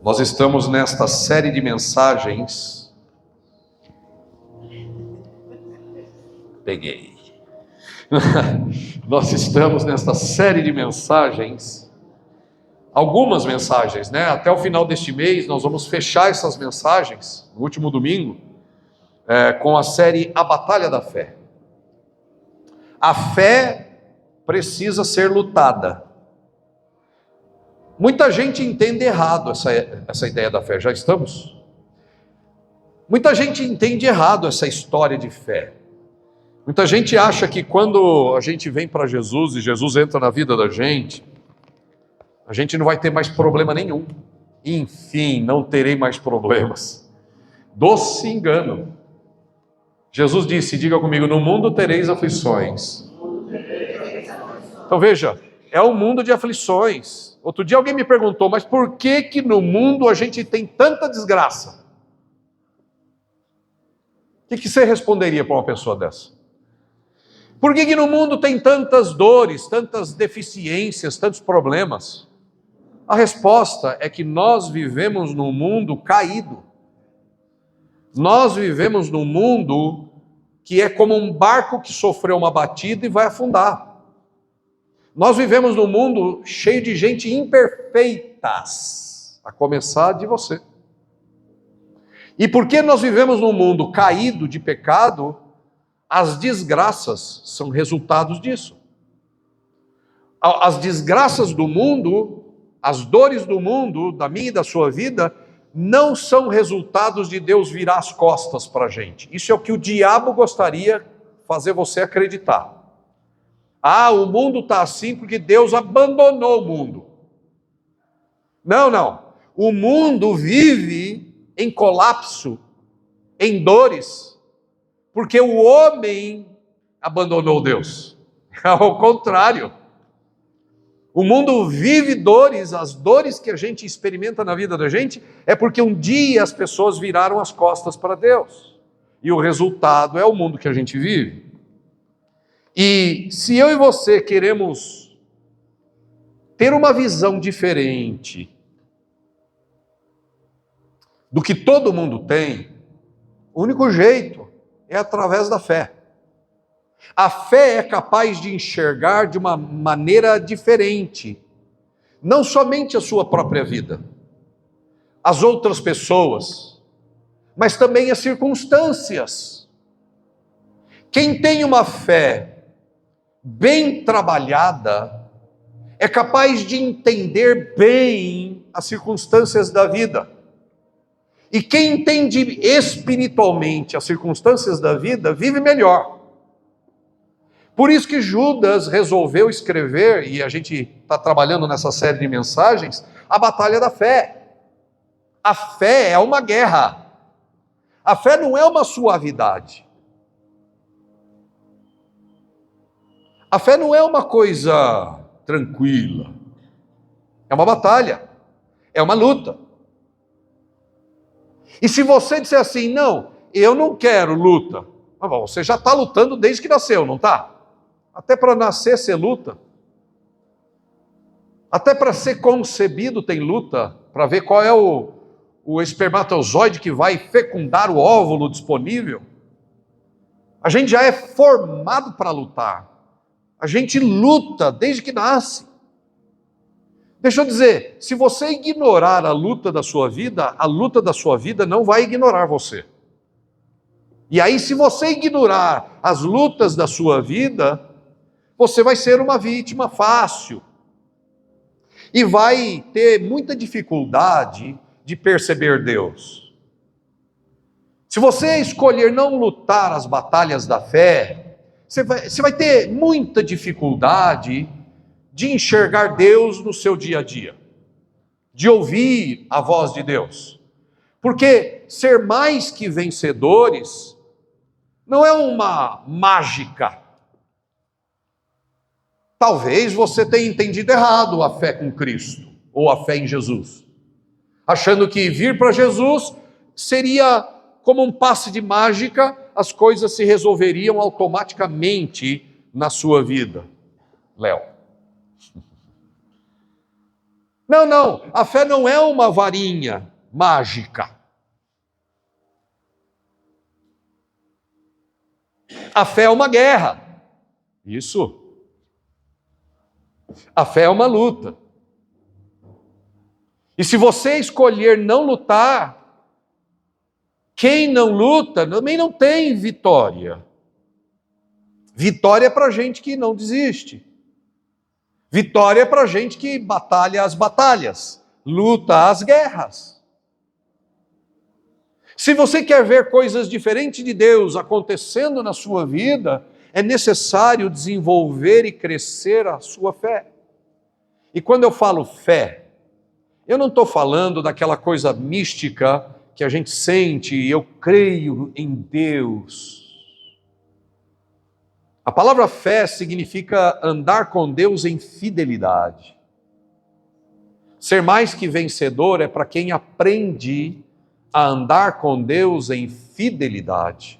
Nós estamos nesta série de mensagens. Peguei. Nós estamos nesta série de mensagens, algumas mensagens, né? Até o final deste mês nós vamos fechar essas mensagens, no último domingo, com a série A Batalha da Fé. A fé precisa ser lutada. Muita gente entende errado essa ideia da fé, já estamos? Muita gente entende errado essa história de fé. Muita gente acha que quando a gente vem para Jesus e Jesus entra na vida da gente, a gente não vai ter mais problema nenhum. Enfim, não terei mais problemas. Doce engano. Jesus disse, diga comigo, no mundo tereis aflições. Então veja, é um mundo de aflições. Outro dia alguém me perguntou, mas por que no mundo a gente tem tanta desgraça? O que você responderia para uma pessoa dessa? Por que no mundo tem tantas dores, tantas deficiências, tantos problemas? A resposta é que nós vivemos num mundo caído. Nós vivemos num mundo que é como um barco que sofreu uma batida e vai afundar. Nós vivemos num mundo cheio de gente imperfeitas, a começar de você. E porque nós vivemos num mundo caído de pecado, as desgraças são resultados disso. As desgraças do mundo, as dores do mundo, da minha e da sua vida, não são resultados de Deus virar as costas para a gente. Isso é o que o diabo gostaria de fazer você acreditar. Ah, o mundo está assim porque Deus abandonou o mundo. Não. O mundo vive em colapso, em dores, porque o homem abandonou Deus. Ao contrário. O mundo vive dores, as dores que a gente experimenta na vida da gente, é porque um dia as pessoas viraram as costas para Deus. E o resultado é o mundo que a gente vive. E se eu e você queremos ter uma visão diferente do que todo mundo tem, o único jeito é através da fé. A fé é capaz de enxergar de uma maneira diferente, não somente a sua própria vida, as outras pessoas, mas também as circunstâncias. Quem tem uma fé bem trabalhada, é capaz de entender bem as circunstâncias da vida. E quem entende espiritualmente as circunstâncias da vida, vive melhor. Por isso que Judas resolveu escrever, e a gente está trabalhando nessa série de mensagens, a batalha da fé. A fé é uma guerra. A fé não é uma suavidade. A fé não é uma coisa tranquila, é uma batalha, é uma luta. E se você disser assim, não, eu não quero luta, mas bom, você já está lutando desde que nasceu, não está? Até para nascer você luta, até para ser concebido tem luta, para ver qual é o espermatozoide que vai fecundar o óvulo disponível. A gente já é formado para lutar. A gente luta desde que nasce. Deixa eu dizer, se você ignorar a luta da sua vida não vai ignorar você. E aí, se você ignorar as lutas da sua vida, você vai ser uma vítima fácil. E vai ter muita dificuldade de perceber Deus. Se você escolher não lutar as batalhas da fé, você vai ter muita dificuldade de enxergar Deus no seu dia a dia, de ouvir a voz de Deus. Porque ser mais que vencedores não é uma mágica. Talvez você tenha entendido errado a fé com Cristo, ou a fé em Jesus, achando que vir para Jesus seria como um passe de mágica, as coisas se resolveriam automaticamente na sua vida. Léo. Não, não, a fé não é uma varinha mágica. A fé é uma guerra. Isso. A fé é uma luta. E se você escolher não lutar, quem não luta também não tem vitória. Vitória é para gente que não desiste. Vitória é para gente que batalha as batalhas, luta as guerras. Se você quer ver coisas diferentes de Deus acontecendo na sua vida, é necessário desenvolver e crescer a sua fé. E quando eu falo fé, eu não estou falando daquela coisa mística que a gente sente, eu creio em Deus. A palavra fé significa andar com Deus em fidelidade. Ser mais que vencedor é para quem aprende a andar com Deus em fidelidade.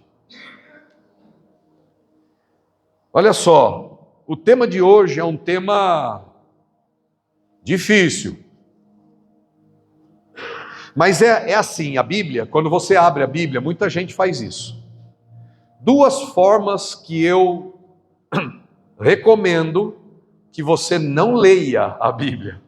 Olha só, o tema de hoje é um tema difícil. Mas é assim, a Bíblia, quando você abre a Bíblia, muita gente faz isso. Duas formas que eu recomendo que você não leia a Bíblia.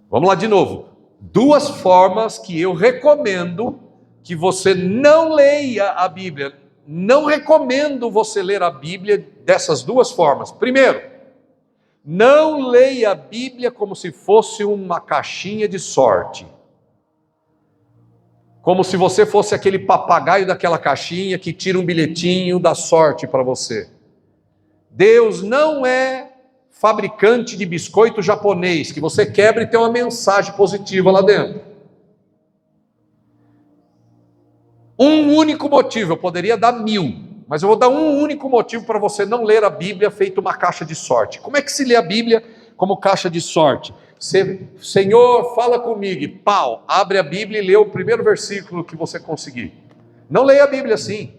Vamos lá de novo. Duas formas que eu recomendo que você não leia a Bíblia. Não recomendo você ler a Bíblia dessas duas formas. Primeiro, não leia a Bíblia como se fosse uma caixinha de sorte. Como se você fosse aquele papagaio daquela caixinha que tira um bilhetinho da sorte para você. Deus não é fabricante de biscoito japonês, que você quebra e tem uma mensagem positiva lá dentro. Um único motivo, eu poderia dar 1000, mas eu vou dar um único motivo para você não ler a Bíblia feito uma caixa de sorte. Como é que se lê a Bíblia como caixa de sorte? Você, Senhor, fala comigo, e pau, abre a Bíblia e lê o primeiro versículo que você conseguir. Não leia a Bíblia assim.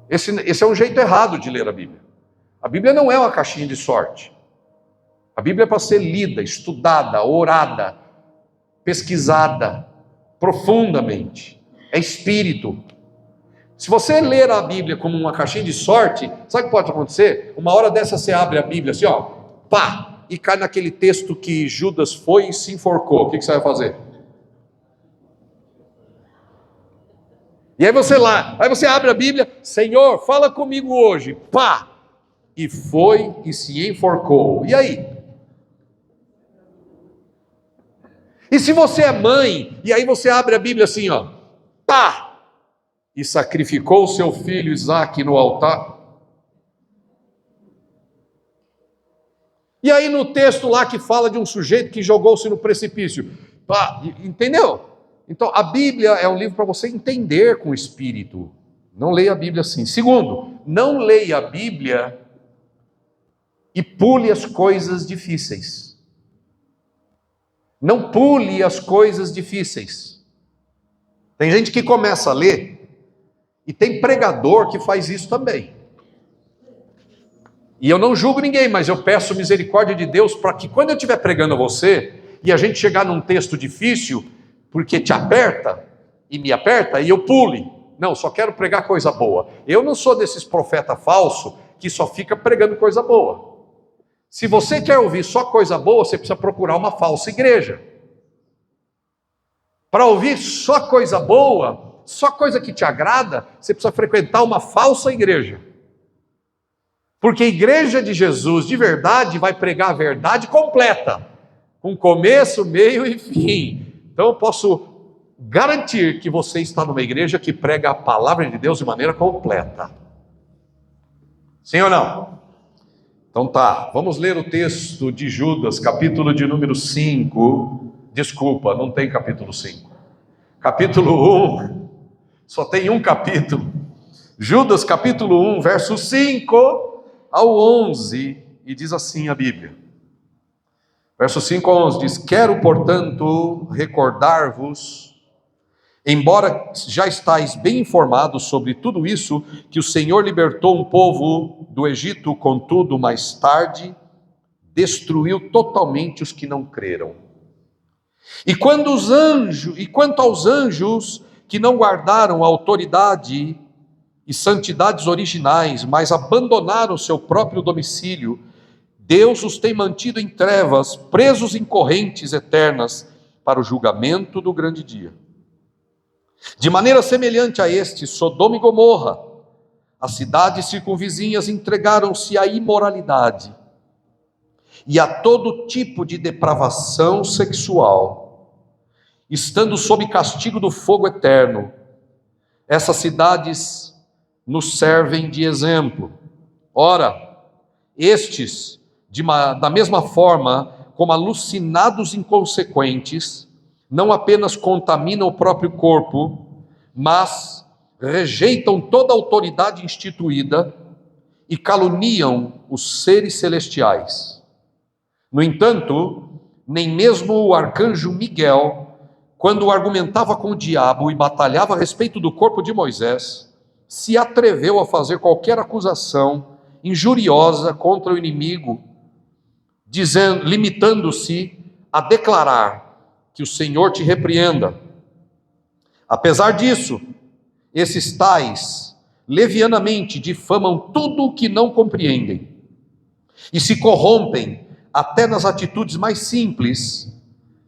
Esse é um jeito errado de ler a Bíblia. A Bíblia não é uma caixinha de sorte. A Bíblia é para ser lida, estudada, orada, pesquisada, profundamente. É espírito. Se você ler a Bíblia como uma caixinha de sorte, sabe o que pode acontecer? Uma hora dessa você abre a Bíblia assim, ó, pá, e cai naquele texto que Judas foi e se enforcou. O que você vai fazer? E aí você abre a Bíblia, Senhor, fala comigo hoje, pá, e foi e se enforcou. E aí? E se você é mãe, e aí você abre a Bíblia assim, ó, pá, e sacrificou o seu filho Isaque no altar. E aí no texto lá que fala de um sujeito que jogou-se no precipício, pá, entendeu? Então a Bíblia é um livro para você entender com o Espírito. Não leia a Bíblia assim. Segundo, não leia a Bíblia e pule as coisas difíceis. Não pule as coisas difíceis. Tem gente que começa a ler, e tem pregador que faz isso também. E eu não julgo ninguém, mas eu peço misericórdia de Deus para que quando eu estiver pregando a você, e a gente chegar num texto difícil, porque te aperta, e me aperta, e eu pule. Não, só quero pregar coisa boa. Eu não sou desses profetas falsos que só fica pregando coisa boa. Se você quer ouvir só coisa boa, você precisa procurar uma falsa igreja. Para ouvir só coisa boa, só coisa que te agrada, você precisa frequentar uma falsa igreja. Porque a igreja de Jesus, de verdade, vai pregar a verdade completa, com começo, meio e fim. Então eu posso garantir que você está numa igreja que prega a palavra de Deus de maneira completa. Sim ou não? Então tá, vamos ler o texto de Judas, capítulo de número 5. Desculpa, não tem capítulo 5. Capítulo 1, só tem um capítulo. Judas, capítulo 1, verso 5 ao 11, e diz assim a Bíblia. Verso 5 ao 11 diz: Quero, portanto, recordar-vos, embora já estáis bem informados sobre tudo isso, que o Senhor libertou um povo do Egito, contudo, mais tarde, destruiu totalmente os que não creram. E quanto aos anjos que não guardaram a autoridade e santidades originais, mas abandonaram seu próprio domicílio, Deus os tem mantido em trevas, presos em correntes eternas, para o julgamento do grande dia. De maneira semelhante a este, Sodoma e Gomorra, as cidades circunvizinhas entregaram-se à imoralidade e a todo tipo de depravação sexual, estando sob castigo do fogo eterno. Essas cidades nos servem de exemplo. Ora, estes, da mesma forma como alucinados inconsequentes, não apenas contaminam o próprio corpo, mas rejeitam toda autoridade instituída e caluniam os seres celestiais. No entanto, nem mesmo o arcanjo Miguel, quando argumentava com o diabo e batalhava a respeito do corpo de Moisés, se atreveu a fazer qualquer acusação injuriosa contra o inimigo, limitando-se a declarar que o Senhor te repreenda. Apesar disso, esses tais levianamente difamam tudo o que não compreendem e se corrompem até nas atitudes mais simples,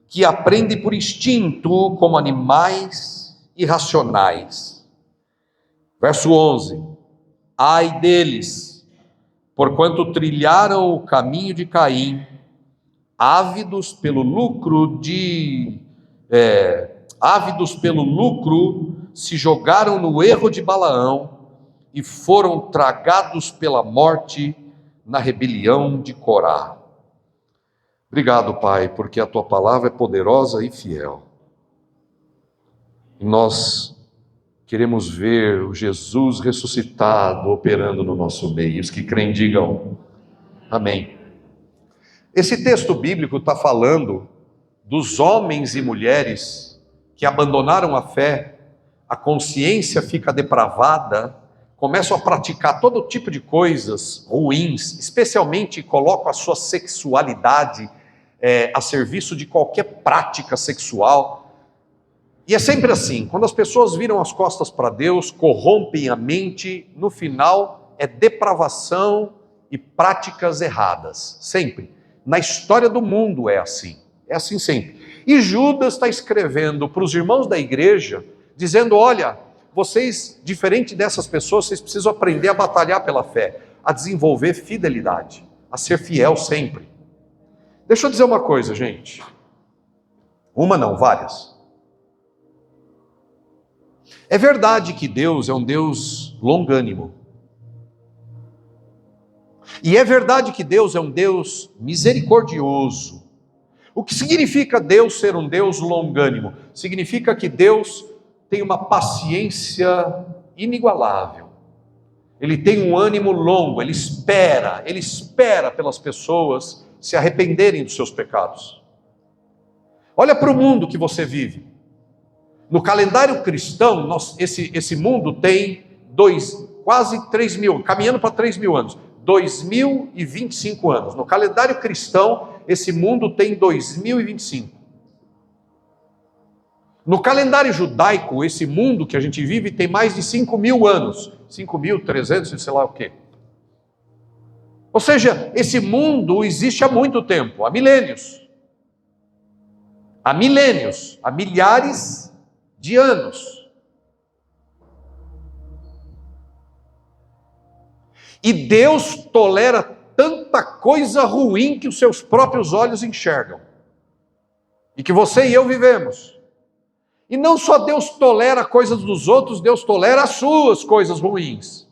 que aprendem por instinto como animais irracionais. Verso 11: ai deles, porquanto trilharam o caminho de Caim, ávidos pelo lucro, se jogaram no erro de Balaão e foram tragados pela morte na rebelião de Corá. Obrigado, Pai, porque a Tua palavra é poderosa e fiel. E nós queremos ver o Jesus ressuscitado operando no nosso meio. Os que creem, digam amém. Esse texto bíblico está falando dos homens e mulheres que abandonaram a fé, a consciência fica depravada, começam a praticar todo tipo de coisas ruins, especialmente colocam a sua sexualidade a serviço de qualquer prática sexual. E é sempre assim, quando as pessoas viram as costas para Deus, corrompem a mente, no final é depravação e práticas erradas, sempre. Na história do mundo é assim sempre. E Judas está escrevendo para os irmãos da igreja, dizendo: olha, vocês, diferente dessas pessoas, vocês precisam aprender a batalhar pela fé, a desenvolver fidelidade, a ser fiel sempre. Deixa eu dizer uma coisa, gente. Uma não, várias. É verdade que Deus é um Deus longânimo. E é verdade que Deus é um Deus misericordioso. O que significa Deus ser um Deus longânimo? Significa que Deus tem uma paciência inigualável. Ele tem um ânimo longo, ele espera pelas pessoas se arrependerem dos seus pecados. Olha para o mundo que você vive. No calendário cristão, esse mundo tem quase 3 mil, caminhando para 3 mil anos. 2025 anos. No calendário cristão, esse mundo tem 2025. No calendário judaico, esse mundo que a gente vive tem mais de 5.000 anos. 5.300, sei lá o quê. Ou seja, esse mundo existe há muito tempo, há milênios. Há milênios, há milhares de anos. E Deus tolera tanta coisa ruim que os seus próprios olhos enxergam. E que você e eu vivemos. E não só Deus tolera coisas dos outros, Deus tolera as suas coisas ruins.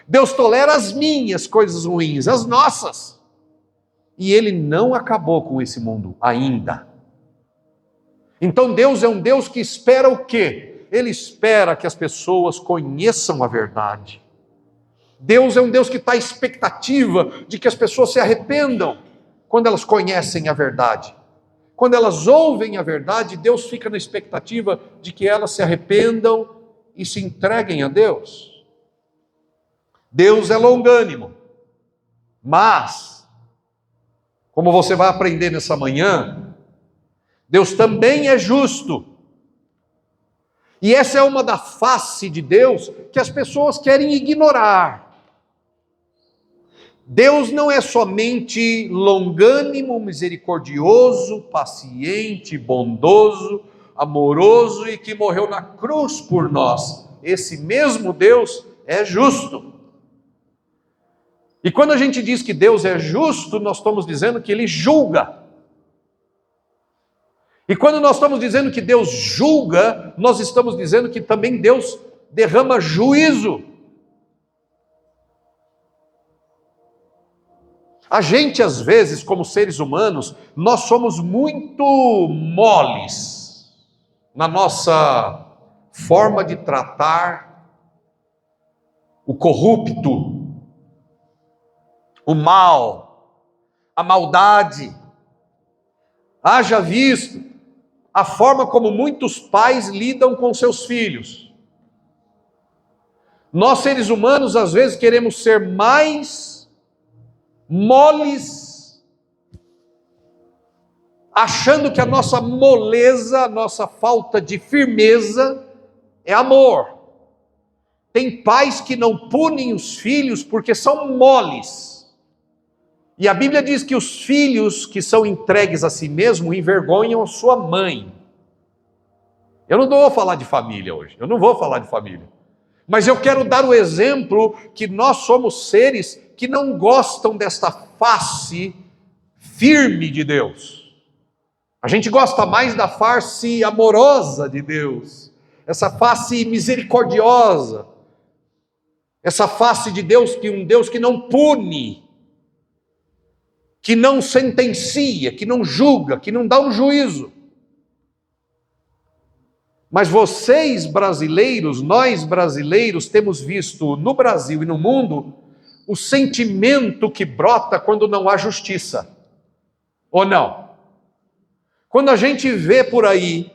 Deus tolera as minhas coisas ruins, as nossas. E Ele não acabou com esse mundo ainda. Então Deus é um Deus que espera o quê? Ele espera que as pessoas conheçam a verdade. Deus é um Deus que está à expectativa de que as pessoas se arrependam quando elas conhecem a verdade. Quando elas ouvem a verdade, Deus fica na expectativa de que elas se arrependam e se entreguem a Deus. Deus é longânimo, mas como você vai aprender nessa manhã, Deus também é justo. E essa é uma da face de Deus que as pessoas querem ignorar. Deus não é somente longânimo, misericordioso, paciente, bondoso, amoroso e que morreu na cruz por nós. Esse mesmo Deus é justo. E quando a gente diz que Deus é justo, nós estamos dizendo que Ele julga. E quando nós estamos dizendo que Deus julga, nós estamos dizendo que também Deus derrama juízo. A gente, às vezes, como seres humanos, nós somos muito moles na nossa forma de tratar o corrupto, o mal, a maldade. Haja visto a forma como muitos pais lidam com seus filhos. Nós, seres humanos, às vezes queremos ser mais moles, achando que a nossa moleza, a nossa falta de firmeza é amor. Tem pais que não punem os filhos porque são moles. E a Bíblia diz que os filhos que são entregues a si mesmo envergonham a sua mãe. Eu não vou falar de família hoje, eu não vou falar de família. Mas eu quero dar o exemplo que nós somos seres que não gostam desta face firme de Deus. A gente gosta mais da face amorosa de Deus, essa face misericordiosa, essa face de Deus, que um Deus que não pune, que não sentencia, que não julga, que não dá um juízo. Mas vocês brasileiros, nós brasileiros, temos visto no Brasil e no mundo o sentimento que brota quando não há justiça. Ou não? Quando a gente vê por aí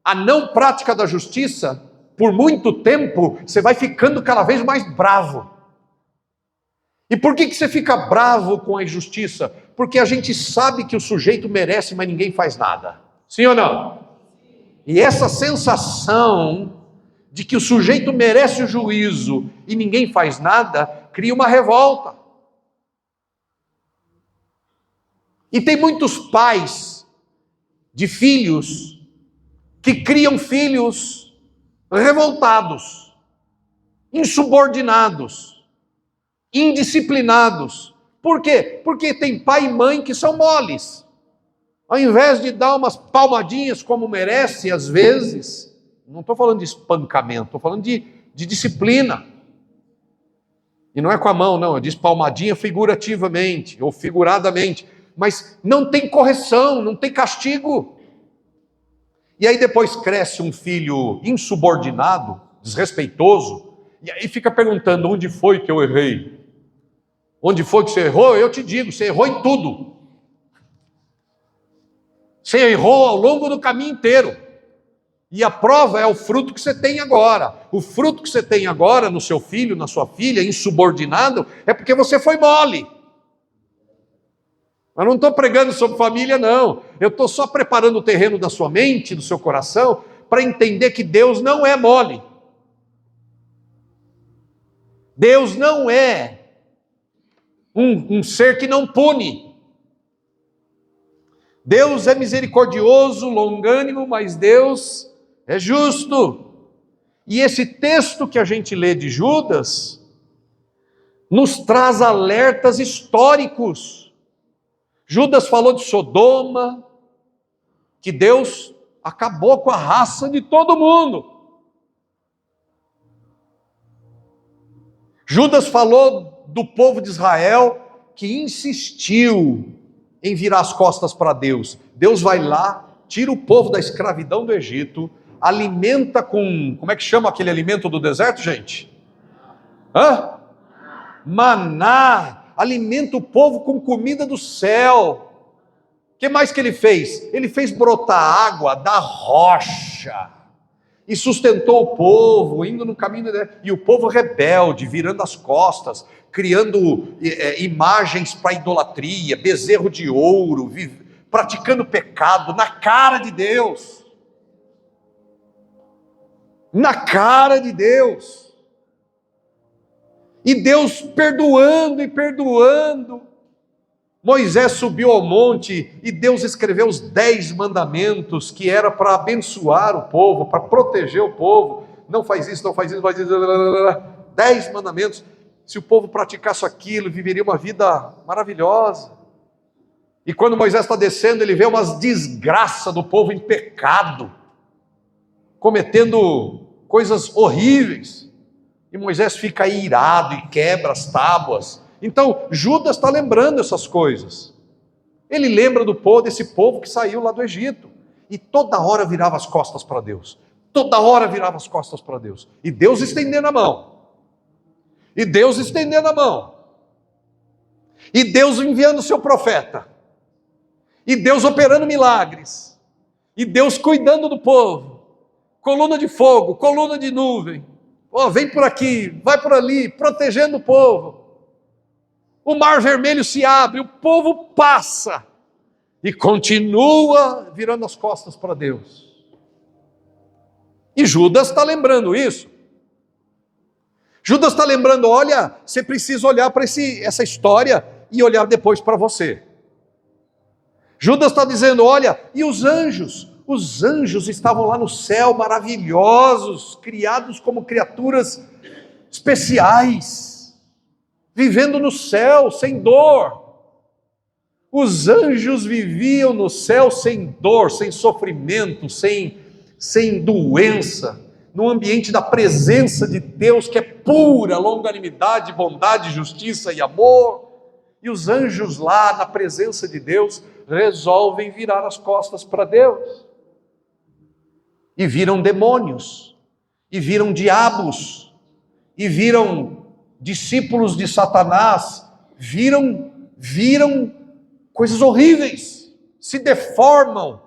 a não prática da justiça, por muito tempo, você vai ficando cada vez mais bravo. E por que você fica bravo com a injustiça? Porque a gente sabe que o sujeito merece, mas ninguém faz nada. Sim ou não? E essa sensação de que o sujeito merece o juízo e ninguém faz nada, cria uma revolta. E tem muitos pais de filhos que criam filhos revoltados, insubordinados, indisciplinados. Por quê? Porque tem pai e mãe que são moles. Ao invés de dar umas palmadinhas como merece, às vezes, não estou falando de espancamento, estou falando de disciplina. E não é com a mão, não, eu disse palmadinha figurativamente, ou figuradamente. Mas não tem correção, não tem castigo. E aí depois cresce um filho insubordinado, desrespeitoso, e aí fica perguntando, onde foi que eu errei? Onde foi que você errou? Eu te digo, você errou em tudo. Você errou ao longo do caminho inteiro. E a prova é o fruto que você tem agora. O fruto que você tem agora no seu filho, na sua filha, insubordinado, é porque você foi mole. Eu não estou pregando sobre família, não. Eu estou só preparando o terreno da sua mente, do seu coração, para entender que Deus não é mole. Deus não é um ser que não pune. Deus é misericordioso, longânimo, mas Deus é justo. E esse texto que a gente lê de Judas nos traz alertas históricos. Judas falou de Sodoma, que Deus acabou com a raça de todo mundo. Judas falou do povo de Israel que insistiu em virar as costas para Deus. Deus vai lá, tira o povo da escravidão do Egito, alimenta com, como é que chama aquele alimento do deserto, gente? Maná, alimenta o povo com comida do céu. O que mais que ele fez? Ele fez brotar água da rocha. e sustentou o povo, indo no caminho dele, e o povo rebelde, virando as costas, criando imagens para idolatria, bezerro de ouro, praticando pecado na cara de Deus. Na cara de Deus. E Deus perdoando e perdoando. Moisés subiu ao monte e Deus escreveu os 10 mandamentos, que era para abençoar o povo, para proteger o povo. Não faz isso, não faz isso, não faz isso. 10 mandamentos. Se o povo praticasse aquilo, viveria uma vida maravilhosa. E quando Moisés está descendo, ele vê umas desgraças do povo em pecado, cometendo coisas horríveis. E Moisés fica irado e quebra as tábuas. Então, Judas está lembrando essas coisas. Ele lembra desse povo que saiu lá do Egito. E toda hora virava as costas para Deus. Toda hora virava as costas para Deus. E Deus estendendo a mão. E Deus estendendo a mão. E Deus enviando o seu profeta. E Deus operando milagres. E Deus cuidando do povo. Coluna de fogo, coluna de nuvem. Vem por aqui, vai por ali, protegendo o povo. O mar vermelho se abre, o povo passa e continua virando as costas para Deus. E Judas está lembrando isso. Judas está lembrando, olha, você precisa olhar para essa história e olhar depois para você. Judas está dizendo, olha, e os anjos? Os anjos estavam lá no céu, maravilhosos, criados como criaturas especiais, vivendo no céu sem dor. Os anjos viviam no céu sem dor, sem sofrimento, sem doença, no ambiente da presença de Deus, que é pura longanimidade, bondade, justiça e amor. E os anjos lá na presença de Deus resolvem virar as costas para Deus. E viram demônios, e viram diabos, e viram discípulos de Satanás, viram coisas horríveis, se deformam,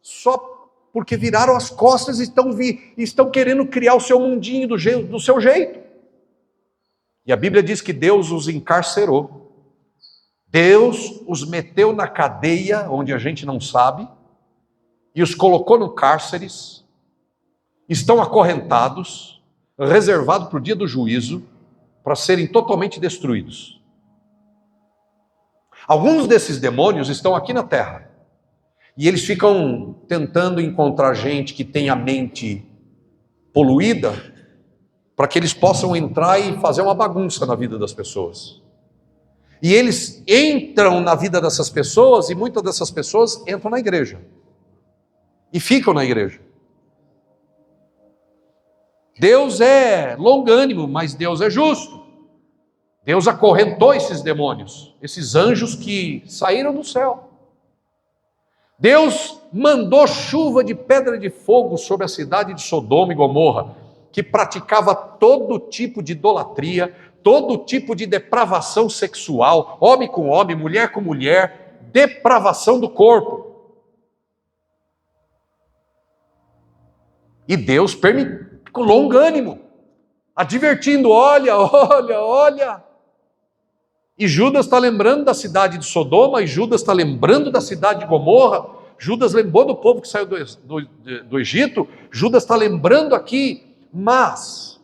só porque viraram as costas e estão querendo criar o seu mundinho do seu jeito. E a Bíblia diz que Deus os encarcerou, Deus os meteu na cadeia, onde a gente não sabe, e os colocou no cárceres, estão acorrentados, reservados para o dia do juízo, para serem totalmente destruídos. Alguns desses demônios estão aqui na terra, e eles ficam tentando encontrar gente que tem a mente poluída, para que eles possam entrar e fazer uma bagunça na vida das pessoas. E eles entram na vida dessas pessoas, e muitas dessas pessoas entram na igreja, e ficam na igreja. Deus é longânimo, mas Deus é justo. Deus acorrentou esses demônios, esses anjos que saíram do céu. Deus mandou chuva de pedra de fogo sobre a cidade de Sodoma e Gomorra, que praticava todo tipo de idolatria, todo tipo de depravação sexual, homem com homem, mulher com mulher, depravação do corpo. E Deus permitiu, com longânimo, advertindo, olha. E Judas está lembrando da cidade de Sodoma, e Judas está lembrando da cidade de Gomorra. Judas lembrou do povo que saiu do Egito. Judas está lembrando aqui, mas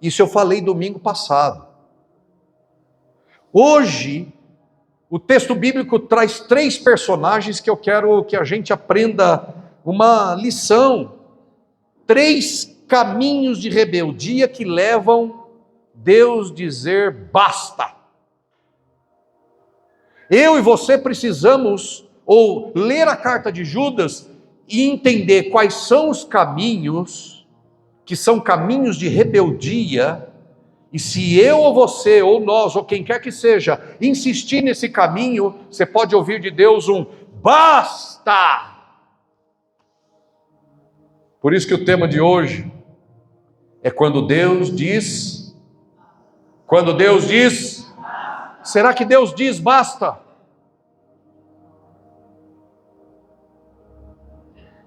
isso eu falei domingo passado. Hoje, o texto bíblico traz 3 personagens que eu quero que a gente aprenda uma lição. 3 caminhos de rebeldia que levam Deus a dizer basta. Eu e você precisamos ler a carta de Judas e entender quais são os caminhos que são caminhos de rebeldia, e se eu ou você, ou nós, ou quem quer que seja, insistir nesse caminho, você pode ouvir de Deus um basta. Por isso que o tema de hoje é quando Deus diz, será que Deus diz basta?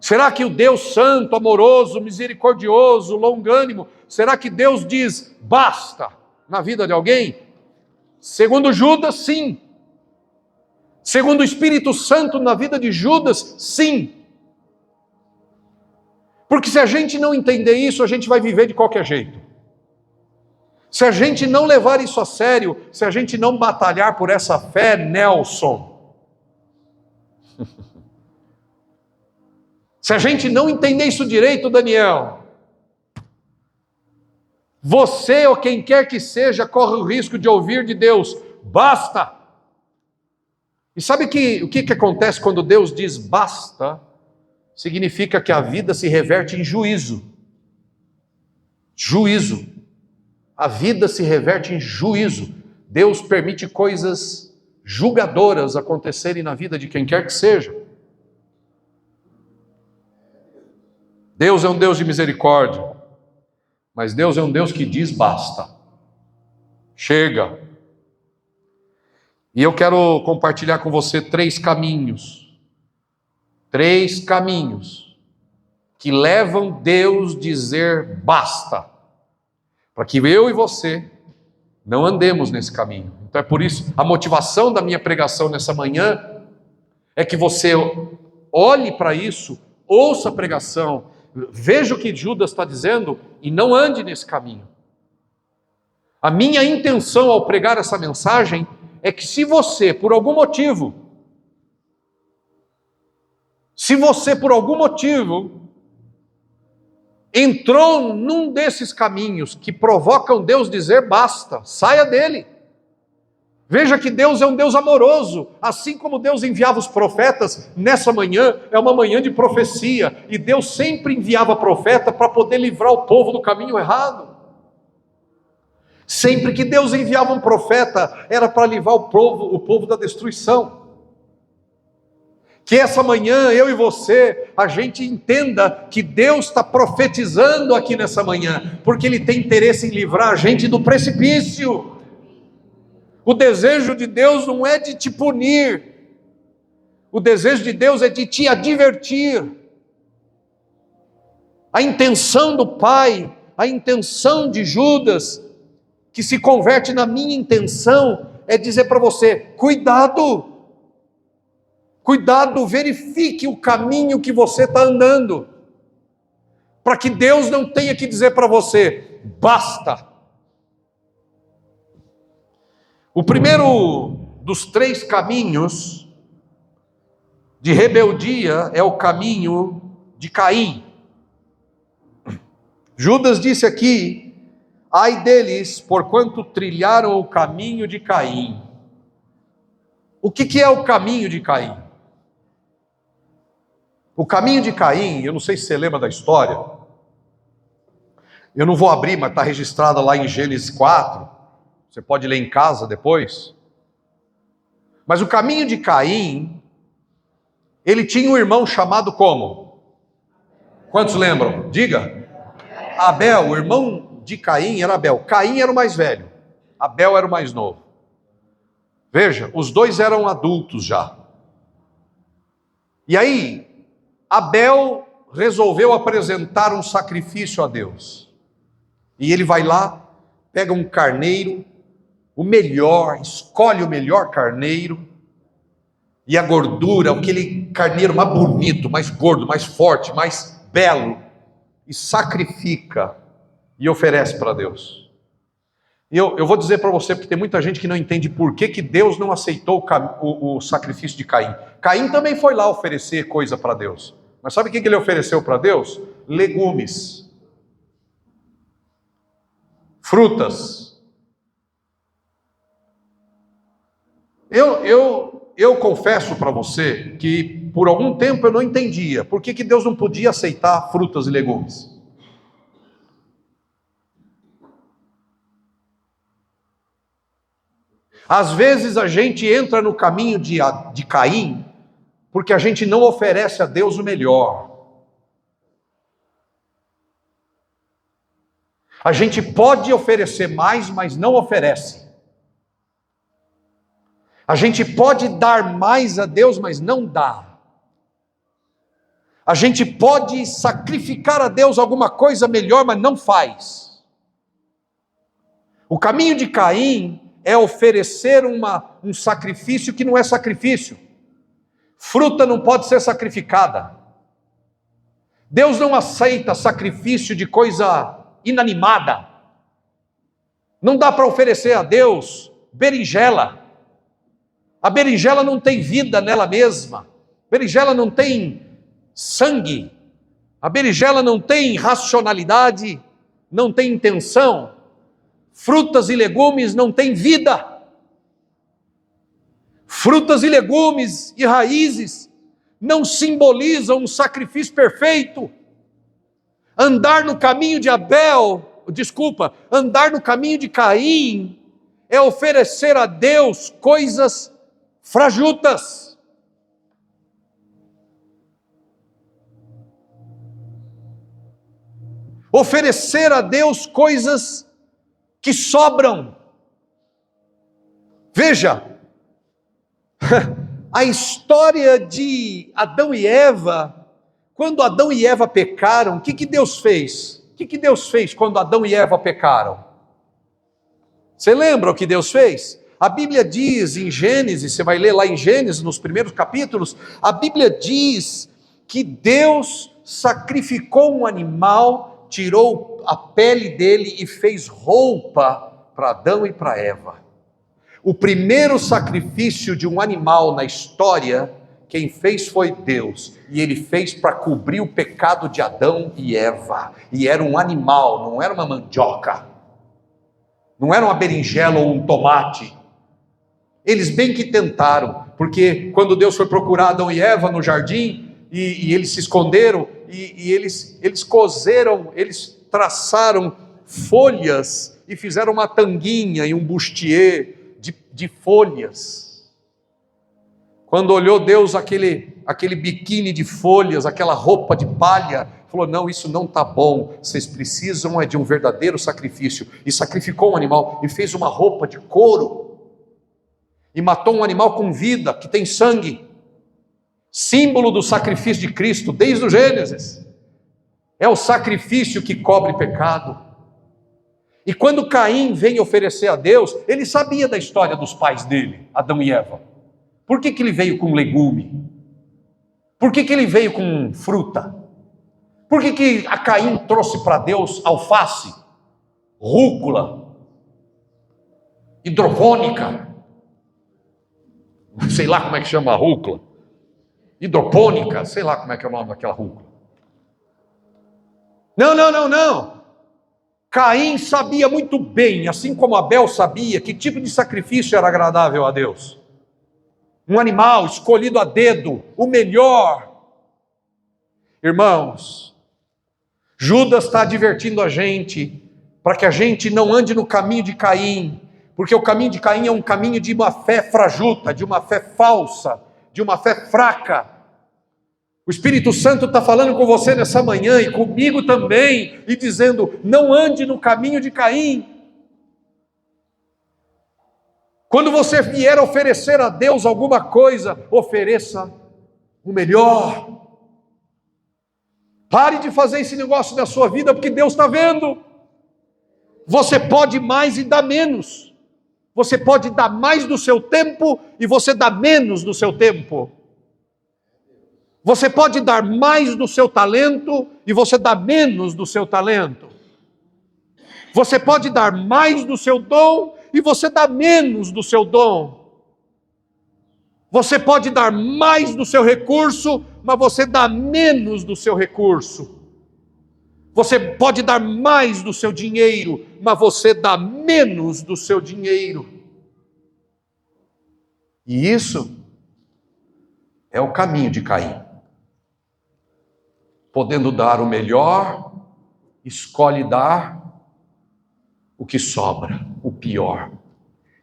Será que o Deus santo, amoroso, misericordioso, longânimo, será que Deus diz basta na vida de alguém? Segundo Judas, sim. Segundo o Espírito Santo na vida de Judas, sim. Porque se a gente não entender isso, a gente vai viver de qualquer jeito. Se a gente não levar isso a sério, se a gente não batalhar por essa fé, Nelson, se a gente não entender isso direito, Daniel, você ou quem quer que seja corre o risco de ouvir de Deus, basta. E sabe o que acontece quando Deus diz basta? Significa que a vida se reverte em juízo. Juízo. A vida se reverte em juízo. Deus permite coisas julgadoras acontecerem na vida de quem quer que seja. Deus é um Deus de misericórdia, mas Deus é um Deus que diz basta. Chega. E eu quero compartilhar com você 3 caminhos. 3 caminhos que levam Deus a dizer basta. Para que eu e você não andemos nesse caminho. Então é por isso, a motivação da minha pregação nessa manhã é que você olhe para isso, ouça a pregação, veja o que Judas está dizendo e não ande nesse caminho. A minha intenção ao pregar essa mensagem é que se você, por algum motivo, entrou num desses caminhos que provocam Deus dizer basta, saia dele. Veja que Deus é um Deus amoroso, assim como Deus enviava os profetas, nessa manhã é uma manhã de profecia, e Deus sempre enviava profeta para poder livrar o povo do caminho errado. Sempre que Deus enviava um profeta, era para livrar o povo da destruição. Que essa manhã, eu e você, a gente entenda que Deus está profetizando aqui nessa manhã, porque Ele tem interesse em livrar a gente do precipício. O desejo de Deus não é de te punir, o desejo de Deus é de te advertir. A intenção do Pai, a intenção de Judas, que se converte na minha intenção, é dizer para você, cuidado, verifique o caminho que você está andando, para que Deus não tenha que dizer para você, basta. O primeiro dos 3 caminhos de rebeldia é o caminho de Caim. Judas disse aqui, ai deles, porquanto trilharam o caminho de Caim. O que é o caminho de Caim? O caminho de Caim, eu não sei se você lembra da história, eu não vou abrir, mas está registrada lá em Gênesis 4, você pode ler em casa depois. Mas o caminho de Caim, ele tinha um irmão chamado como? Quantos lembram? Diga. Abel, o irmão de Caim era Abel. Caim era o mais velho, Abel era o mais novo. Veja, os dois eram adultos já. E aí, Abel resolveu apresentar um sacrifício a Deus. E ele vai lá, pega um carneiro, o melhor, escolhe o melhor carneiro, e a gordura, aquele carneiro mais bonito, mais gordo, mais forte, mais belo, e sacrifica e oferece para Deus. E eu vou dizer para você, porque tem muita gente que não entende por que Deus não aceitou o sacrifício de Caim. Caim também foi lá oferecer coisa para Deus. Mas sabe o que ele ofereceu para Deus? Legumes. Frutas. Eu confesso para você que por algum tempo eu não entendia por que Deus não podia aceitar frutas e legumes. Às vezes a gente entra no caminho de Caim, porque a gente não oferece a Deus o melhor. A gente pode oferecer mais, mas não oferece. A gente pode dar mais a Deus, mas não dá. A gente pode sacrificar a Deus alguma coisa melhor, mas não faz. O caminho de Caim é oferecer um sacrifício que não é sacrifício. Fruta não pode ser sacrificada. Deus não aceita sacrifício de coisa inanimada. Não dá para oferecer a Deus berinjela. A berinjela não tem vida nela mesma. A berinjela não tem sangue. A berinjela não tem racionalidade, não tem intenção. Frutas e legumes não têm vida. Frutas e legumes e raízes não simbolizam um sacrifício perfeito. Andar no caminho de andar no caminho de Caim é oferecer a Deus coisas fajutas. Oferecer a Deus coisas que sobram. Veja, a história de Adão e Eva, quando Adão e Eva pecaram, o que Deus fez? O que Deus fez quando Adão e Eva pecaram? Você lembra o que Deus fez? A Bíblia diz em Gênesis, você vai ler lá em Gênesis, nos primeiros capítulos, a Bíblia diz que Deus sacrificou um animal, tirou a pele dele e fez roupa para Adão e para Eva. O primeiro sacrifício de um animal na história, quem fez foi Deus, e ele fez para cobrir o pecado de Adão e Eva, e era um animal, não era uma mandioca, não era uma berinjela ou um tomate. Eles bem que tentaram, porque quando Deus foi procurar Adão e Eva no jardim, e eles se esconderam, e eles coseram, eles traçaram folhas, e fizeram uma tanguinha e um bustier de folhas. Quando olhou Deus aquele biquíni de folhas, aquela roupa de palha, falou: não, isso não está bom, vocês precisam de um verdadeiro sacrifício. E sacrificou um animal, e fez uma roupa de couro, e matou um animal com vida, que tem sangue, símbolo do sacrifício de Cristo, desde o Gênesis. É o sacrifício que cobre pecado. E quando Caim vem oferecer a Deus, ele sabia da história dos pais dele, Adão e Eva. Por que ele veio com legume? Por que ele veio com fruta? Por que a Caim trouxe para Deus alface, rúcula, hidropônica? Sei lá como é que chama a rúcula. Hidropônica, sei lá como é que é o nome daquela rúcula. Não. Caim sabia muito bem, assim como Abel sabia, que tipo de sacrifício era agradável a Deus. Um animal escolhido a dedo, o melhor. Irmãos, Judas está advertindo a gente, para que a gente não ande no caminho de Caim, porque o caminho de Caim é um caminho de uma fé frajuta, de uma fé falsa, de uma fé fraca. O Espírito Santo está falando com você nessa manhã e comigo também, e dizendo: não ande no caminho de Caim. Quando você vier oferecer a Deus alguma coisa, ofereça o melhor. Pare de fazer esse negócio da sua vida, porque Deus está vendo. Você pode mais e dá menos. Você pode dar mais do seu tempo e você dá menos do seu tempo. Você pode dar mais do seu talento e você dá menos do seu talento. Você pode dar mais do seu dom e você dá menos do seu dom. Você pode dar mais do seu recurso, mas você dá menos do seu recurso. Você pode dar mais do seu dinheiro, mas você dá menos do seu dinheiro. E isso é o caminho de Caim. Podendo dar o melhor, escolhe dar o que sobra, o pior.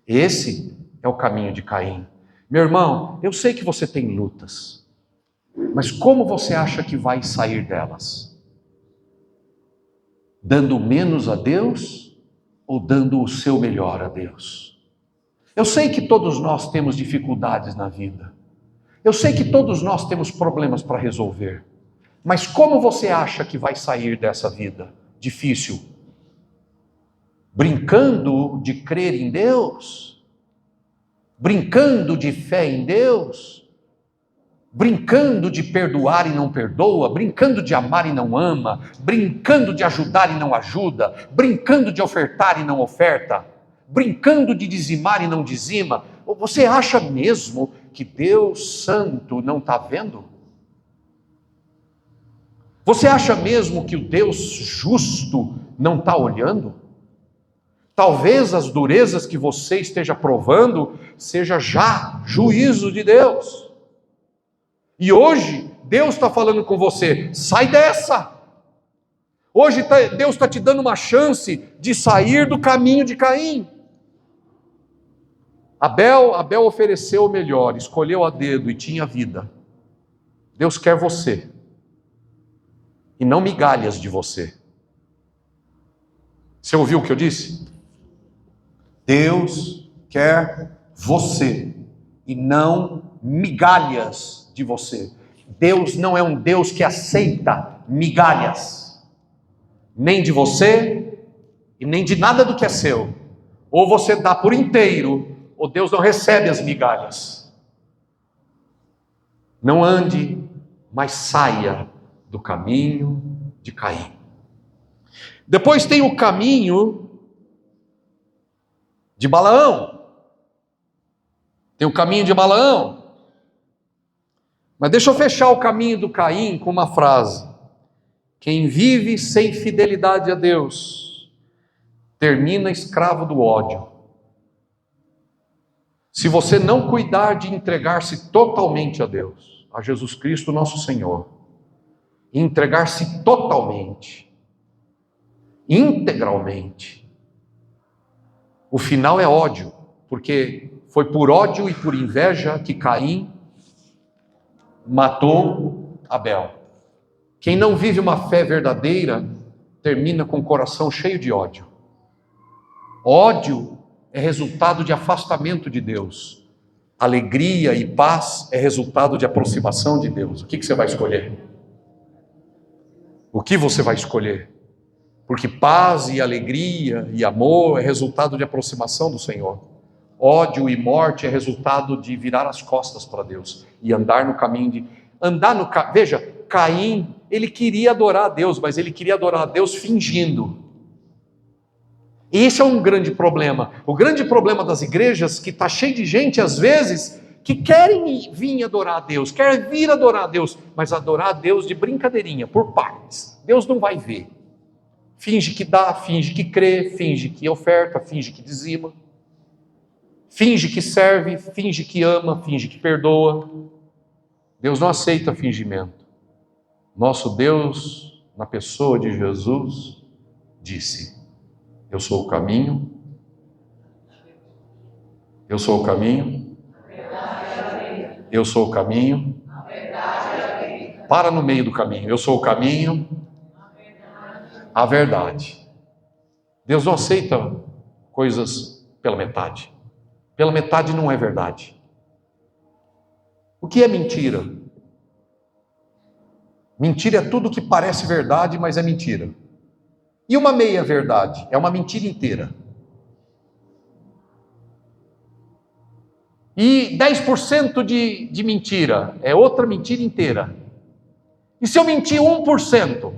Esse é o caminho de Caim. Meu irmão, eu sei que você tem lutas, mas como você acha que vai sair delas? Dando menos a Deus ou dando o seu melhor a Deus? Eu sei que todos nós temos dificuldades na vida. Eu sei que todos nós temos problemas para resolver. Mas como você acha que vai sair dessa vida difícil? Brincando de crer em Deus? Brincando de fé em Deus? Brincando de perdoar e não perdoa? Brincando de amar e não ama? Brincando de ajudar e não ajuda? Brincando de ofertar e não oferta? Brincando de dizimar e não dizima? Ou você acha mesmo que Deus Santo não está vendo? Você acha mesmo que o Deus justo não está olhando? Talvez as durezas que você esteja provando seja já juízo de Deus. E hoje Deus está falando com você, sai dessa. Hoje Deus está te dando uma chance de sair do caminho de Caim. Abel ofereceu o melhor, escolheu a dedo e tinha vida. Deus quer você, e não migalhas de você. Você ouviu o que eu disse? Deus quer você, e não migalhas de você. Deus não é um Deus que aceita migalhas, nem de você, e nem de nada do que é seu. Ou você dá por inteiro, ou Deus não recebe as migalhas. Não ande, mas saia do caminho de Caim. Depois tem o caminho de Balaão. Tem o caminho de Balaão. Mas deixa eu fechar o caminho do Caim com uma frase. Quem vive sem fidelidade a Deus, termina escravo do ódio. Se você não cuidar de entregar-se totalmente a Deus, a Jesus Cristo nosso Senhor, e entregar-se totalmente, integralmente, o final é ódio, porque foi por ódio e por inveja que Caim matou Abel. Quem não vive uma fé verdadeira, termina com o coração cheio de ódio. Ódio é resultado de afastamento de Deus. Alegria e paz é resultado de aproximação de Deus. O que você vai escolher? O que você vai escolher? Porque paz e alegria e amor é resultado de aproximação do Senhor. Ódio e morte é resultado de virar as costas para Deus e andar no caminho de... Veja, Caim, ele queria adorar a Deus, mas ele queria adorar a Deus fingindo. E esse é um grande problema. O grande problema das igrejas, que está cheio de gente, às vezes, que querem vir adorar a Deus, querem vir adorar a Deus, mas adorar a Deus de brincadeirinha, por partes. Deus não vai ver. Finge que dá, finge que crê, finge que oferta, finge que dizima. Finge que serve, finge que ama, finge que perdoa. Deus não aceita fingimento. Nosso Deus, na pessoa de Jesus, disse: eu sou o caminho, eu sou o caminho, eu sou o caminho. Para no meio do caminho. Eu sou o caminho, a verdade. Deus não aceita coisas pela metade. Pela metade não é verdade. O que é mentira? Mentira é tudo que parece verdade, mas é mentira. E uma meia verdade? É uma mentira inteira. E 10% de mentira é outra mentira inteira. E se eu mentir 1%,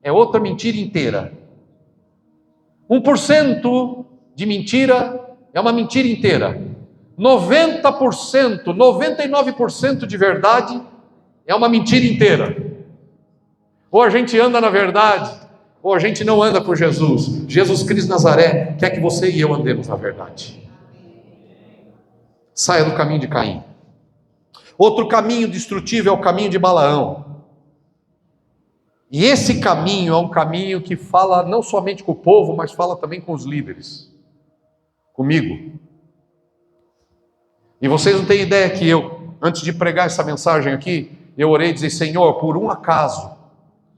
é outra mentira inteira. 1% de mentira é uma mentira inteira. 90%, 99% de verdade é uma mentira inteira. Ou a gente anda na verdade, ou a gente não anda por Jesus. Jesus Cristo de Nazaré quer que você e eu andemos na verdade. Saia do caminho de Caim. Outro caminho destrutivo é o caminho de Balaão. E esse caminho é um caminho que fala não somente com o povo, mas fala também com os líderes. Comigo. E vocês não têm ideia que eu, antes de pregar essa mensagem aqui, eu orei e disse: Senhor, por um acaso,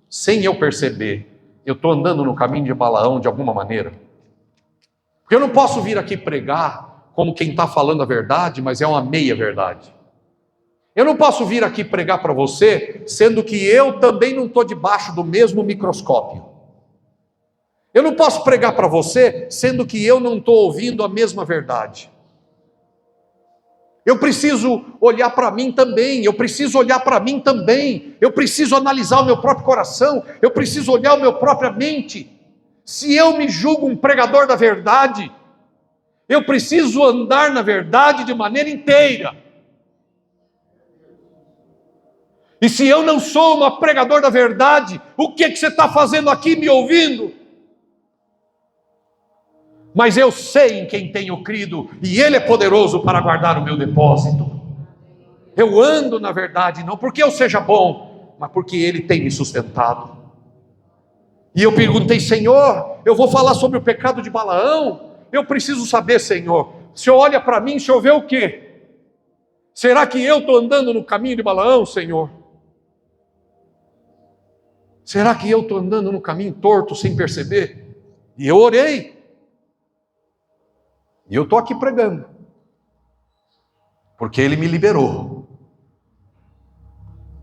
sem eu perceber, eu estou andando no caminho de Balaão de alguma maneira. Porque eu não posso vir aqui pregar como quem está falando a verdade, mas é uma meia verdade. Eu não posso vir aqui pregar para você, sendo que eu também não estou debaixo do mesmo microscópio. Eu não posso pregar para você, sendo que eu não estou ouvindo a mesma verdade. Eu preciso olhar para mim também, eu preciso olhar para mim também, eu preciso analisar o meu próprio coração, eu preciso olhar a minha própria mente. Se eu me julgo um pregador da verdade, eu preciso andar na verdade de maneira inteira. E se eu não sou um pregador da verdade, o que você está fazendo aqui me ouvindo? Mas eu sei em quem tenho crido, e Ele é poderoso para guardar o meu depósito. Eu ando na verdade, não porque eu seja bom, mas porque Ele tem me sustentado. E eu perguntei, Senhor, eu vou falar sobre o pecado de Balaão? Eu preciso saber, Senhor, o Senhor olha para mim, o Senhor vê o quê? Será que eu estou andando no caminho de Balaão, Senhor? Será que eu estou andando no caminho torto sem perceber? E eu orei. E eu estou aqui pregando. Porque Ele me liberou.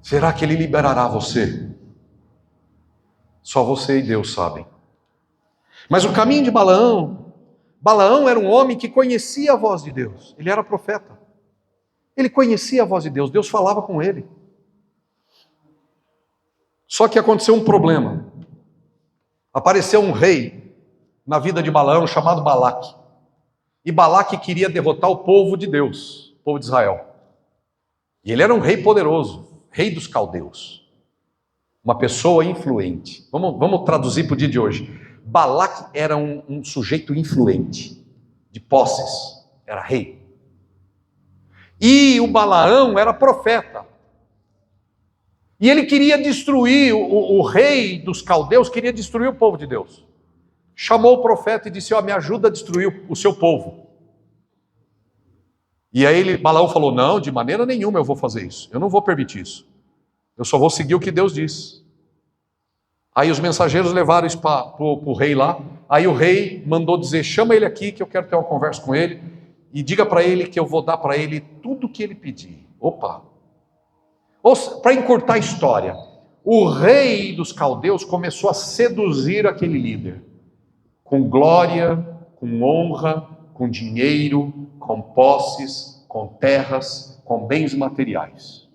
Será que Ele liberará você? Só você e Deus sabem. Mas o caminho de Balaão, Balaão era um homem que conhecia a voz de Deus. Ele era profeta. Ele conhecia a voz de Deus. Deus falava com ele. Só que aconteceu um problema. Apareceu um rei na vida de Balaão chamado Balaque. E Balaque queria derrotar o povo de Deus, o povo de Israel. E ele era um rei poderoso, rei dos caldeus. Uma pessoa influente. Vamos traduzir para o dia de hoje. Balaque era um sujeito influente, de posses, era rei. E o Balaão era profeta. E ele queria destruir, o rei dos caldeus queria destruir o povo de Deus. Chamou o profeta e disse, me ajuda a destruir o seu povo. E aí Balaão falou, não, de maneira nenhuma eu vou fazer isso. Eu não vou permitir isso. Eu só vou seguir o que Deus diz. Aí os mensageiros levaram isso para o rei lá. Aí o rei mandou dizer, chama ele aqui que eu quero ter uma conversa com ele. E diga para ele que eu vou dar para ele tudo o que ele pedir. Opa! Para encurtar a história, o rei dos caldeus começou a seduzir aquele líder, com glória, com honra, com dinheiro, com posses, com terras, com bens materiais.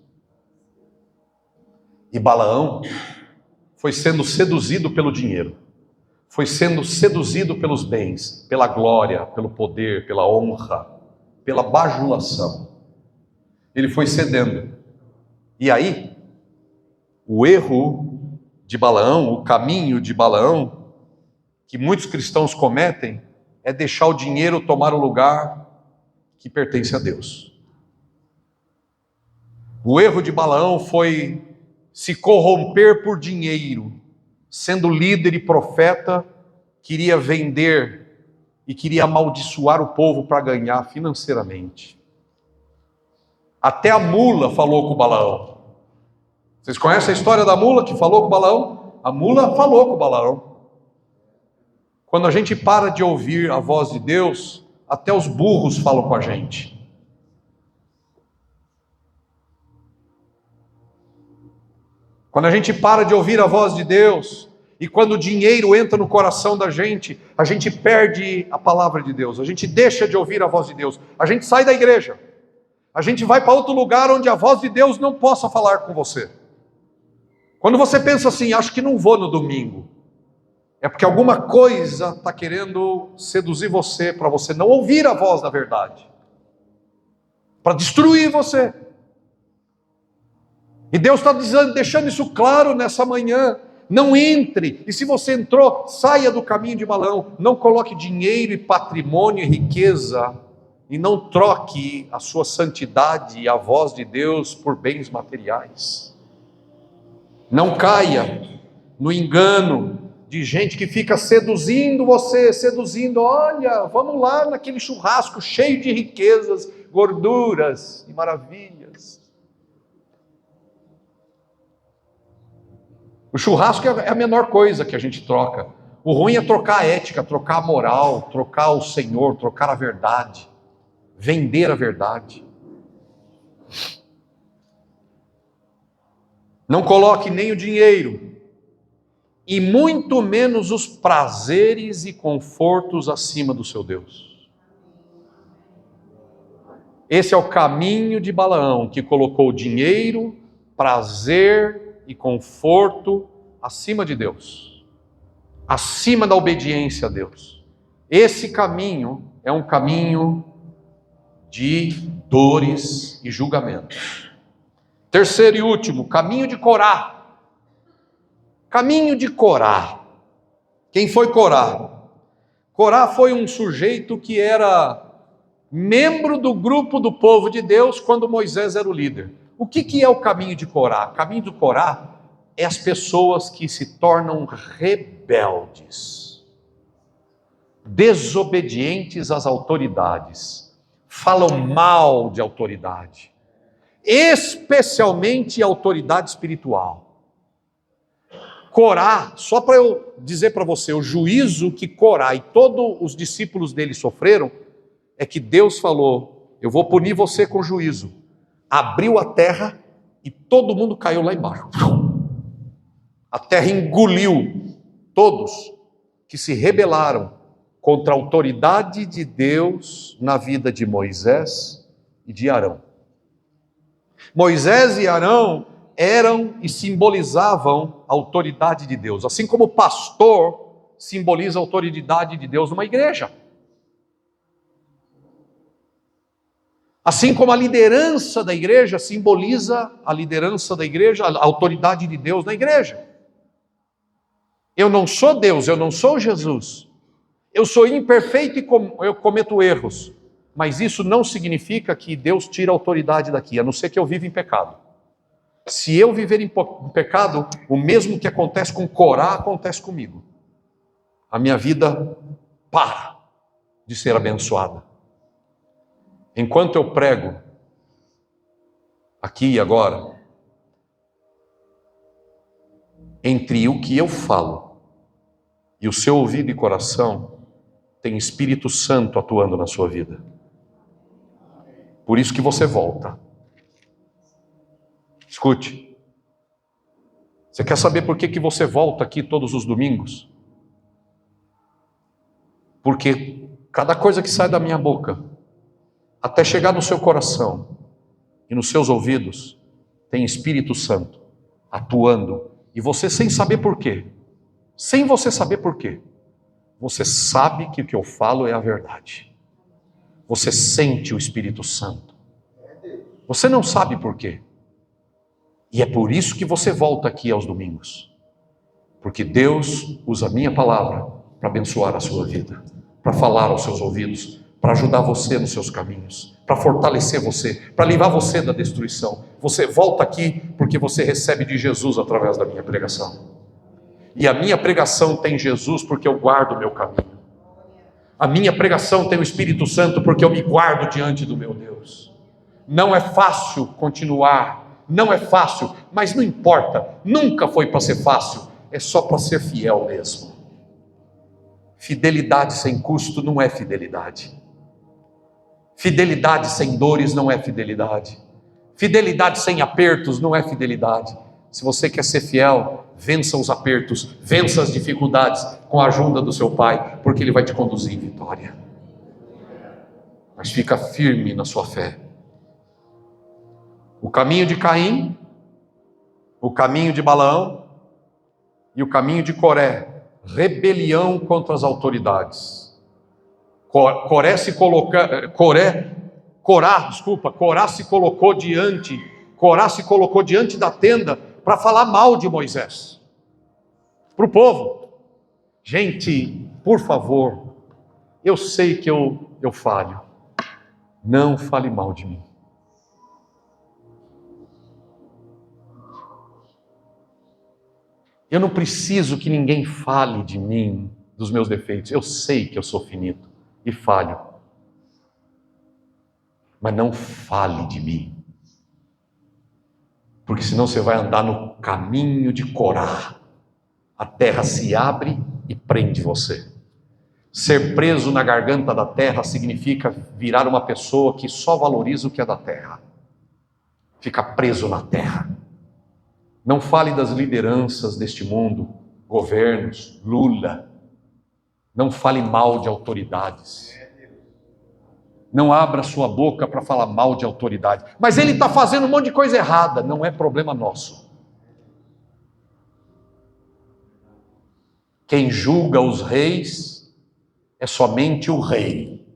E Balaão foi sendo seduzido pelo dinheiro, foi sendo seduzido pelos bens, pela glória, pelo poder, pela honra, pela bajulação. Ele foi cedendo. E aí, o erro de Balaão, o caminho de Balaão, que muitos cristãos cometem, é deixar o dinheiro tomar o lugar que pertence a Deus. O erro de Balaão foi se corromper por dinheiro, sendo líder e profeta, queria vender e queria amaldiçoar o povo para ganhar financeiramente. Até a mula falou com Balaão. Vocês conhecem a história da mula que falou com Balaão? A mula falou com Balaão. Quando a gente para de ouvir a voz de Deus, até os burros falam com a gente. Quando a gente para de ouvir a voz de Deus, e quando o dinheiro entra no coração da gente, a gente perde a palavra de Deus, a gente deixa de ouvir a voz de Deus, a gente sai da igreja. A gente vai para outro lugar onde a voz de Deus não possa falar com você. Quando você pensa assim, acho que não vou no domingo, é porque alguma coisa está querendo seduzir você, para você não ouvir a voz da verdade, para destruir você. E Deus está deixando isso claro nessa manhã. Não entre, e se você entrou, saia do caminho de Balaão. Não coloque dinheiro e patrimônio e riqueza, e não troque a sua santidade e a voz de Deus por bens materiais. Não caia no engano de gente que fica seduzindo você, olha, vamos lá naquele churrasco cheio de riquezas, gorduras e maravilhas. O churrasco é a menor coisa que a gente troca. O ruim é trocar a ética, trocar a moral, trocar o Senhor, trocar a verdade. Vender a verdade. Não coloque nem o dinheiro, e muito menos os prazeres e confortos acima do seu Deus. Esse é o caminho de Balaão, que colocou dinheiro, prazer e conforto acima de Deus, acima da obediência a Deus. Esse caminho é um caminho de dores e julgamentos. Terceiro e último, caminho de Corá. Caminho de Corá. Quem foi Corá? Corá foi um sujeito que era membro do grupo do povo de Deus quando Moisés era o líder. O que é o caminho de Corá? O caminho de Corá é as pessoas que se tornam rebeldes, desobedientes às autoridades, falam mal de autoridade, especialmente autoridade espiritual. Corá, só para eu dizer para você, o juízo que Corá e todos os discípulos dele sofreram, é que Deus falou: eu vou punir você com juízo. Abriu a terra e todo mundo caiu lá embaixo. A terra engoliu todos que se rebelaram contra a autoridade de Deus na vida de Moisés e de Arão. Moisés e Arão eram e simbolizavam a autoridade de Deus, assim como o pastor simboliza a autoridade de Deus numa igreja. Assim como a liderança da igreja simboliza a liderança da igreja, a autoridade de Deus na igreja. Eu não sou Deus, eu não sou Jesus. Eu sou imperfeito e eu cometo erros. Mas isso não significa que Deus tira a autoridade daqui, a não ser que eu viva em pecado. Se eu viver em pecado, o mesmo que acontece com Corá acontece comigo. A minha vida para de ser abençoada. Enquanto eu prego, aqui e agora, entre o que eu falo e o seu ouvido e coração, tem Espírito Santo atuando na sua vida. Por isso que você volta. Escute. Você quer saber por que você volta aqui todos os domingos? Porque cada coisa que sai da minha boca, até chegar no seu coração e nos seus ouvidos, tem Espírito Santo atuando. E você sem saber por quê. Sem você saber por quê. Você sabe que o que eu falo é a verdade. Você sente o Espírito Santo. Você não sabe por quê. E é por isso que você volta aqui aos domingos. Porque Deus usa a minha palavra para abençoar a sua vida, para falar aos seus ouvidos, para ajudar você nos seus caminhos, para fortalecer você, para livrar você da destruição. Você volta aqui porque você recebe de Jesus através da minha pregação. E a minha pregação tem Jesus porque eu guardo o meu caminho. A minha pregação tem o Espírito Santo porque eu me guardo diante do meu Deus. Não é fácil continuar, não é fácil, mas não importa, nunca foi para ser fácil, é só para ser fiel mesmo. Fidelidade sem custo não é fidelidade. Fidelidade sem dores não é fidelidade. Fidelidade sem apertos não é fidelidade. Se você quer ser fiel, vença os apertos, vença as dificuldades com a ajuda do seu Pai, porque Ele vai te conduzir em vitória. Mas fica firme na sua fé. O caminho de Caim, o caminho de Balaão e o caminho de Coré, rebelião contra as autoridades. Corá se colocou diante da tenda para falar mal de Moisés, para o povo. Gente, por favor, eu sei que eu falho, não fale mal de mim. Eu não preciso que ninguém fale de mim, dos meus defeitos. Eu sei que eu sou finito e falho. Mas não fale de mim. Porque senão você vai andar no caminho de Corá. A terra se abre e prende você. Ser preso na garganta da terra significa virar uma pessoa que só valoriza o que é da terra. Fica preso na terra. Não fale das lideranças deste mundo, governos, Lula. Não fale mal de autoridades. Não abra sua boca para falar mal de autoridade. Mas ele está fazendo um monte de coisa errada. Não é problema nosso. Quem julga os reis é somente o rei.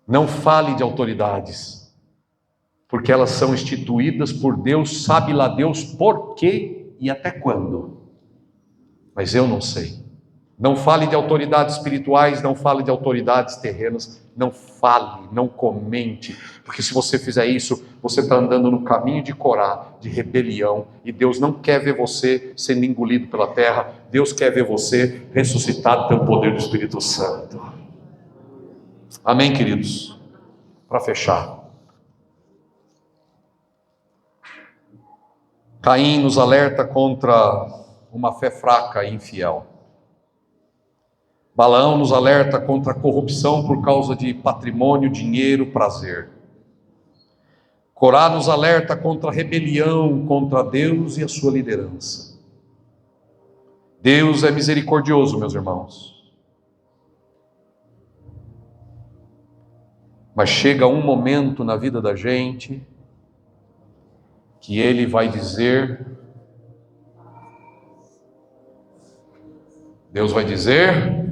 Não fale de autoridades, porque elas são instituídas por Deus, sabe lá Deus por quê e até quando. Mas eu não sei. Não fale de autoridades espirituais, não fale de autoridades terrenas, não fale, não comente, porque se você fizer isso, você está andando no caminho de Corá, de rebelião, e Deus não quer ver você sendo engolido pela terra, Deus quer ver você ressuscitado pelo poder do Espírito Santo. Amém, queridos? Para fechar, Caim nos alerta contra uma fé fraca e infiel. Balaão nos alerta contra a corrupção por causa de patrimônio, dinheiro, prazer. Corá nos alerta contra a rebelião contra Deus e a sua liderança. Deus é misericordioso, meus irmãos. Mas chega um momento na vida da gente que Ele vai dizer, Deus vai dizer,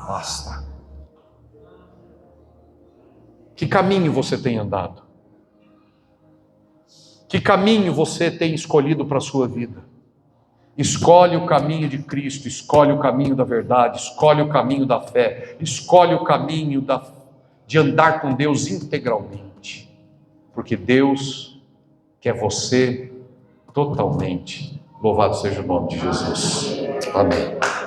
basta. Que caminho você tem andado? Que caminho você tem escolhido para a sua vida? Escolhe o caminho de Cristo, escolhe o caminho da verdade, escolhe o caminho da fé, escolhe o caminho de andar com Deus integralmente, porque Deus quer você totalmente. Louvado seja o nome de Jesus. Amém.